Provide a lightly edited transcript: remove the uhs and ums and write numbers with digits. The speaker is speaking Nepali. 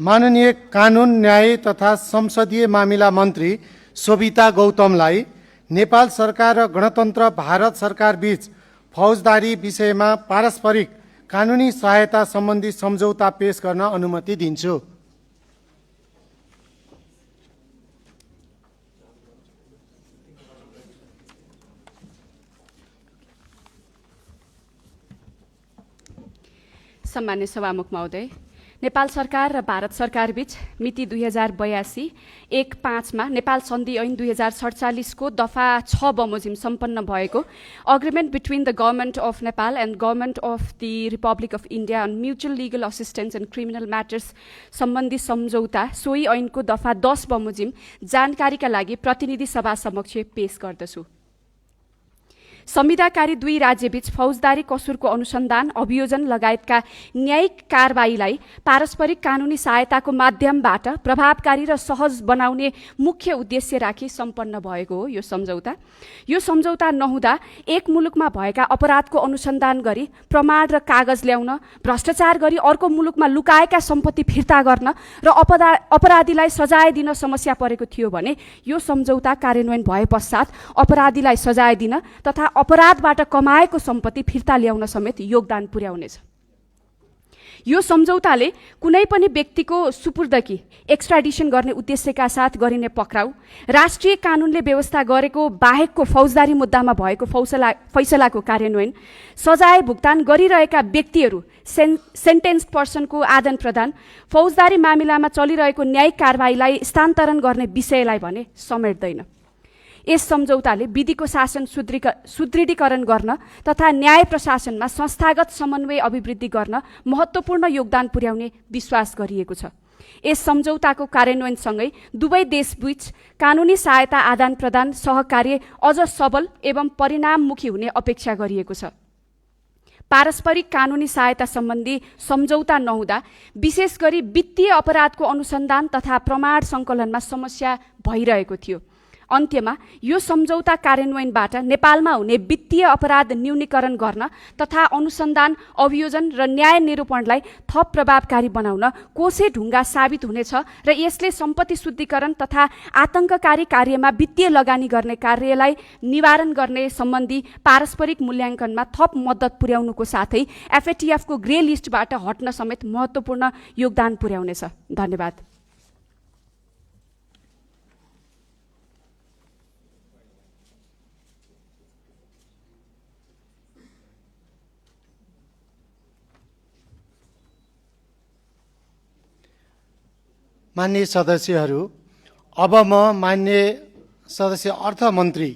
माननीय कानुन न्याय तथा संसदीय मामिला मन्त्री शोभिता गौतमलाई नेपाल सरकार र गणतन्त्र भारत सरकार बीच फौजदारी विषयमा पारस्परिक कानुनी सहायता सम्बन्धी सम्झौता पेश गर्न अनुमति दिन्छु। सम्मान्य सभामुख महोदय, नेपाल सरकार र भारत सरकार बीच मिति 2082 1/5 मा नेपाल सन्धि ऐन 2047 को दफा 6 बमोजिम सम्पन्न भएको agreement between the government of Nepal and government of the republic of India on mutual legal assistance and criminal matters सम्बन्धी सम्झौता सोही ऐनको दफा 10 बमोजिम जानकारीका लागि प्रतिनिधि सभा समक्ष पेश गर्दछु। संविधाकारी दुई राज्यबीच फौजदारी कसुरको अनुसन्धान अभियोजन लगायतका न्यायिक कारबाहीलाई पारस्परिक कानुनी सहायताको माध्यमबाट प्रभावकारी र सहज बनाउने मुख्य उद्देश्य राखी सम्पन्न भएको हो यो सम्झौता। यो सम्झौता नहुँदा एक मुलुकमा भएका अपराधको अनुसन्धान गरी प्रमाण र कागज ल्याउन, भ्रष्टाचार गरी अर्को मुलुकमा लुकाएका सम्पत्ति फिर्ता गर्न र अपराधीलाई सजाय दिन समस्या परेको थियो भने यो सम्झौता कार्यान्वयन भए पश्चात अपराधीलाई सजाय दिन तथा अपराधबाट कमाएको सम्पत्ति फिर्ता ल्याउन समेत योगदान पुर्याउनेछ। यो सम्झौताले कुनै पनि व्यक्तिको सुपुर्दगी एक्स्ट्राडिसन गर्ने उद्देश्यका साथ गरिने पक्राउ, राष्ट्रिय कानुनले व्यवस्था गरेको बाहेकको फौजदारी मुद्दामा भएको फैसलाको कार्यान्वयन, सजाय भुक्तान गरिरहेका व्यक्तिहरू सेन्टेन्स्ड पर्सनको आदान प्रदान, फौजदारी मामिलामा चलिरहेको न्यायिक कारबाहीलाई स्थानान्तरण गर्ने विषयलाई भने समेट्दैन। यस सम्झौताले विधिको शासन सुदृढीकरण गर्न तथा न्याय प्रशासनमा संस्थागत समन्वय अभिवृद्धि गर्न महत्त्वपूर्ण योगदान पुर्याउने विश्वास गरिएको छ। यस सम्झौताको कार्यान्वयनसँगै दुवै देशबीच कानुनी सहायता आदान प्रदान सहकार्य अझ सबल एवं परिणाममुखी हुने अपेक्षा गरिएको छ। पारस्परिक कानुनी सहायता सम्बन्धी सम्झौता नहुँदा विशेष गरी वित्तीय अपराधको अनुसन्धान तथा प्रमाण सङ्कलनमा समस्या भइरहेको थियो। अन्त्यमा यो सम्झौता कार्यान्वयनबाट नेपालमा हुने वित्तीय अपराध न्यूनीकरण गर्न तथा अनुसन्धान अभियोजन र न्याय निरूपणलाई थप प्रभावकारी बनाउन कोसे ढुङ्गा साबित हुनेछ र यसले सम्पत्ति शुद्धिकरण तथा आतंककारी कार्यमा वित्तीय लगानी गर्ने कार्यलाई निवारण गर्ने सम्बन्धी पारस्परिक मूल्याङ्कनमा थप मद्दत पुर्याउनुको साथै एफएटीएफको ग्रे लिस्टबाट हट्न समेत महत्त्वपूर्ण योगदान पुर्याउनेछ। धन्यवाद। माननीय सदस्यहरू, अब म माननीय सदस्य अर्थमन्त्री